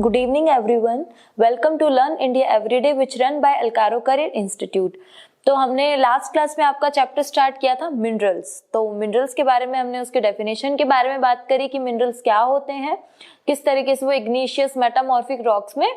Good evening everyone. Welcome to Learn India Everyday which run by Alcaro Career Institute. तो हमने last class में आपका chapter start किया था मिनरल्स। तो मिनरल्स के बारे में हमने उसके डेफिनेशन के बारे में बात करी कि मिनरल्स क्या होते हैं, किस तरीके से वो इग्निशियस मेटामॉर्फिक रॉक्स में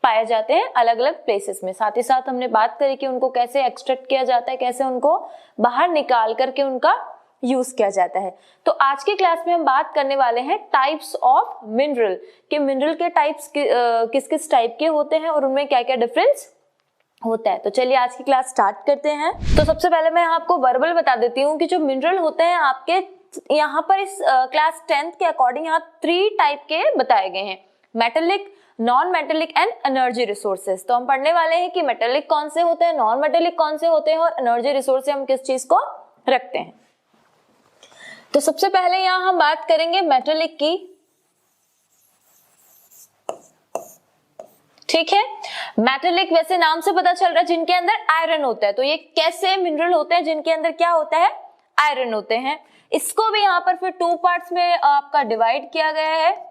पाए जाते हैं अलग अलग प्लेसेस में। साथ ही साथ हमने बात करी कि उनको कैसे एक्सट्रैक्ट किया जाता है, कैसे उनको बाहर निकाल करके उनका यूज किया जाता है। तो आज की क्लास में हम बात करने वाले हैं टाइप्स ऑफ मिनरल कि मिनरल के टाइप्स किस किस टाइप के होते हैं और उनमें क्या क्या डिफरेंस होता है। तो चलिए आज की क्लास स्टार्ट करते हैं। तो सबसे पहले मैं आपको वर्बल बता देती हूँ कि जो मिनरल होते हैं आपके यहाँ पर इस क्लास 10th के अकॉर्डिंग यहाँ 3 टाइप के बताए गए हैं, metallic, non metallic and energy resources. तो हम पढ़ने वाले हैं कि मेटेलिक कौन से होते हैं, नॉन मेटेलिक कौन से होते हैं और एनर्जी रिसोर्स से हम किस चीज को रखते हैं। तो सबसे पहले यहां हम बात करेंगे मेटेलिक की। ठीक है, मेटेलिक वैसे नाम से पता चल रहा है जिनके अंदर आयरन होता है। तो ये कैसे मिनरल होते हैं जिनके अंदर क्या होता है, आयरन होते हैं। इसको भी यहां पर फिर 2 पार्ट्स में आपका डिवाइड किया गया है।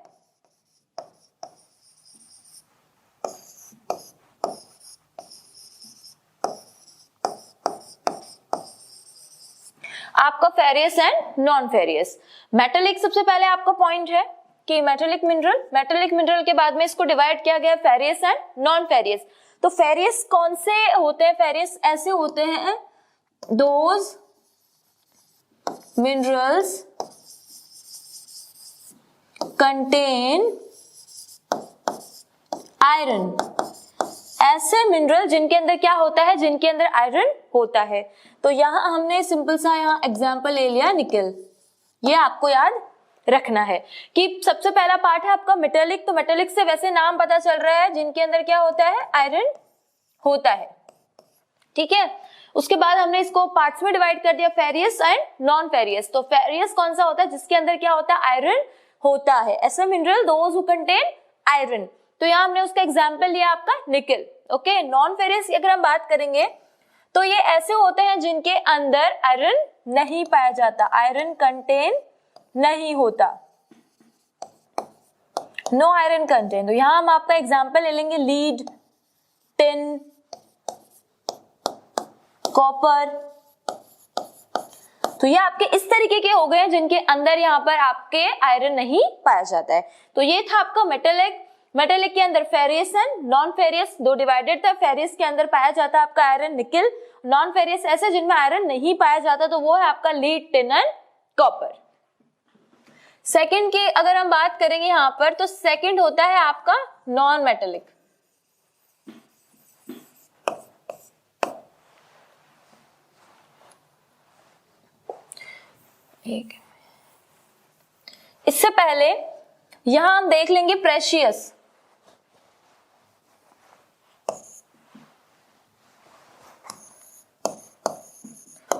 आपका furious and non furious. Metallic सबसे पहले आपका पॉइंट है कि मेटेलिक मिनरल के बाद में इसको डिवाइड किया गया फेरियस एंड नॉन फेरियस। तो फेरियस कौन से होते हैं, फेरियस ऐसे होते हैं दोज मिनरल्स कंटेन आयरन, ऐसे मिनरल जिनके अंदर क्या होता है, जिनके अंदर आयरन होता है। तो यहां हमने सिंपल सा यहां एग्जांपल ले लिया निकेल। ये आपको याद रखना है कि सबसे पहला पार्ट है आपका मेटेलिक। तो मेटेलिक से वैसे नाम पता चल रहा है जिनके अंदर क्या होता है, आयरन होता है। ठीक है, उसके बाद हमने इसको पार्ट्स में डिवाइड कर दिया, फेरियस एंड नॉन फेरियस। तो फेरियस कौन सा होता है, जिसके अंदर क्या होता है, आयरन होता है। ऐसे mineral those who contain iron. तो यहां हमने उसका एग्जाम्पल लिया आपका निकेल। ओके, नॉन फेरियस की अगर हम बात करेंगे तो ये ऐसे होते हैं जिनके अंदर आयरन नहीं पाया जाता, आयरन कंटेन नहीं होता, नो आयरन कंटेन। तो यहां हम आपका एग्जाम्पल ले लेंगे लीड, टिन, कॉपर। तो ये आपके इस तरीके के हो गए हैं जिनके अंदर यहाँ पर आपके आयरन नहीं पाया जाता है। तो ये था आपका मेटेलिक। मेटेलिक के अंदर फेरियस एंड नॉन फेरियस दो डिवाइडेड था। फेरियस के अंदर पाया जाता है आपका आयरन निकेल, नॉन फेरियस ऐसे जिनमें आयरन नहीं पाया जाता तो वो है आपका lead, tin and copper. Second की अगर हम बात करेंगे यहां पर तो सेकंड होता है आपका नॉन मेटेलिक। इससे पहले यहां हम देख लेंगे प्रेशियस।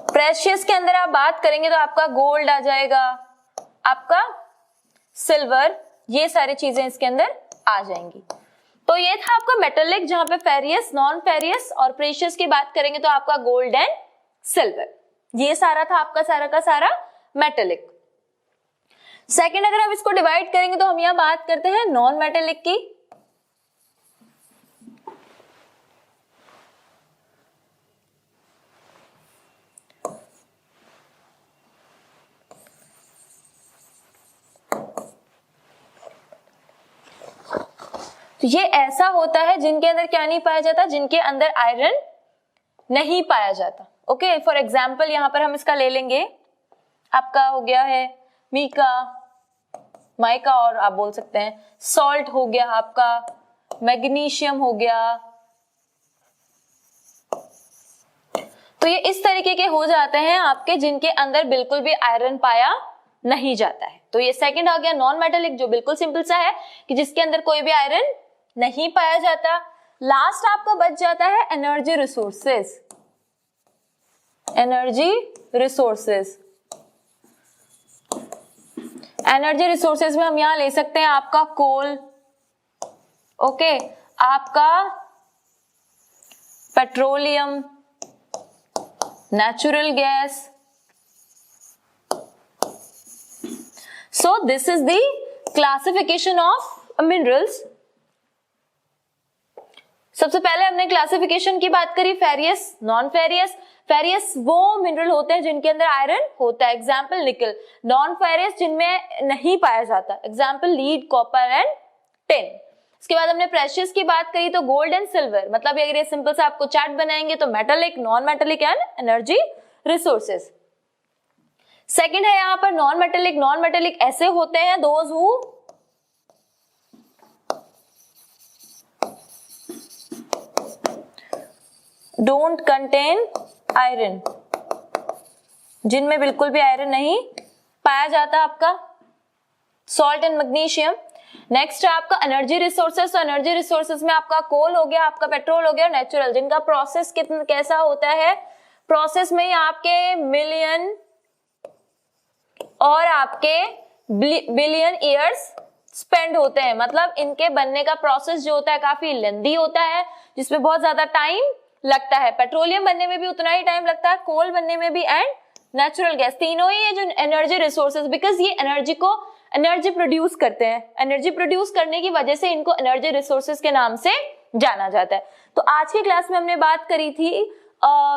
प्रेशियस के अंदर आप बात करेंगे तो आपका गोल्ड आ जाएगा, आपका सिल्वर, ये सारी चीजें इसके अंदर आ जाएंगी। तो ये था आपका मेटेलिक जहां पे फेरियस, नॉन फेरियस और प्रेशियस की बात करेंगे तो आपका गोल्ड एंड सिल्वर। ये सारा था आपका सारा का सारा मेटेलिक। सेकंड अगर हम इसको डिवाइड करेंगे तो हम यहां बात करते हैं नॉन मेटेलिक की। तो ये ऐसा होता है जिनके अंदर क्या नहीं पाया जाता, जिनके अंदर आयरन नहीं पाया जाता। ओके, फॉर एग्जाम्पल यहां पर हम इसका ले लेंगे, आपका हो गया है मीका, माइका और आप बोल सकते हैं सॉल्ट हो गया, आपका मैग्नीशियम हो गया। तो ये इस तरीके के हो जाते हैं आपके जिनके अंदर बिल्कुल भी आयरन पाया नहीं जाता है। तो ये सेकंड आ गया नॉन मेटेलिक जो बिल्कुल सिंपल सा है कि जिसके अंदर कोई भी आयरन नहीं पाया जाता। लास्ट आपका बच जाता है energy resources. Energy resources, energy resources में हम यहां ले सकते हैं आपका कोल, ओके, आपका petroleum, natural gas, So this is the classification of minerals. सबसे पहले हमने क्लासिफिकेशन की बात करी, फेरियस, नॉन फेरियस। फेरियस वो मिनरल होते हैं जिनके अंदर आयरन होता है, एग्जाम्पल निकल। नॉन फेरियस जिनमें नहीं पाया जाता, example lead, copper and tin. इसके बाद हमने प्रेशियस की बात करी तो गोल्ड एंड सिल्वर, मतलब अगर ये सिंपल सा आपको चार्ट बनाएंगे तो metallic, non metallic and energy resources. Second है यहाँ पर नॉन मेटालिक। नॉन मेटालिक ऐसे होते हैं those who don't contain iron, जिनमें बिल्कुल भी आयरन नहीं पाया जाता, आपका सॉल्ट एंड मैग्नीशियम। नेक्स्ट है आपका एनर्जी रिसोर्सेस। तो एनर्जी रिसोर्सेस में आपका कोल हो गया, आपका पेट्रोल हो गया, नेचुरल, जिनका प्रोसेस कितना कैसा होता है, प्रोसेस में आपके मिलियन और आपके बिलियन ईयर्स स्पेंड होते हैं, मतलब इनके बनने का प्रोसेस जो होता है काफी लेंदी होता है, जिसमें बहुत ज्यादा टाइम लगता है। पेट्रोलियम बनने में भी उतना ही टाइम लगता है, कोल बनने में भी, एंड नेचुरल गैस, तीनों ही है जो एनर्जी रिसोर्सेज, बिकॉज ये एनर्जी प्रोड्यूस करते हैं। एनर्जी प्रोड्यूस करने की वजह से इनको एनर्जी रिसोर्सेज के नाम से जाना जाता है। तो आज की क्लास में हमने बात करी थी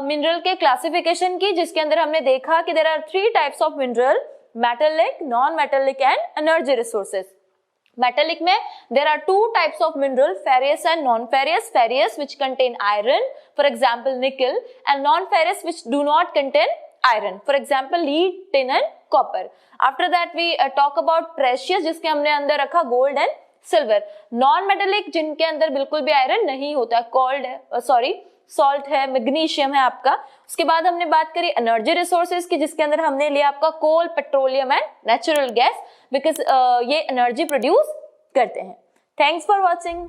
मिनरल के क्लासिफिकेशन की, जिसके अंदर हमने देखा कि there are 3 types of mineral, metallic, non metallic and energy resources. Metallic में there are 2 types of mineral, ferrous and non-ferrous. Ferrous which contain iron, for example nickel, and non-ferrous which do not contain iron, for example lead, tin and copper. After that we talk about precious, जिसके हमने अंदर रखा gold and silver. Non-metallic जिनके अंदर बिल्कुल भी iron नहीं होता, सॉल्ट है, मैग्नीशियम है आपका। उसके बाद हमने बात करी एनर्जी रिसोर्सेज की, जिसके अंदर हमने लिया आपका coal, petroleum and natural gas, because ये एनर्जी प्रोड्यूस करते हैं। Thanks for watching.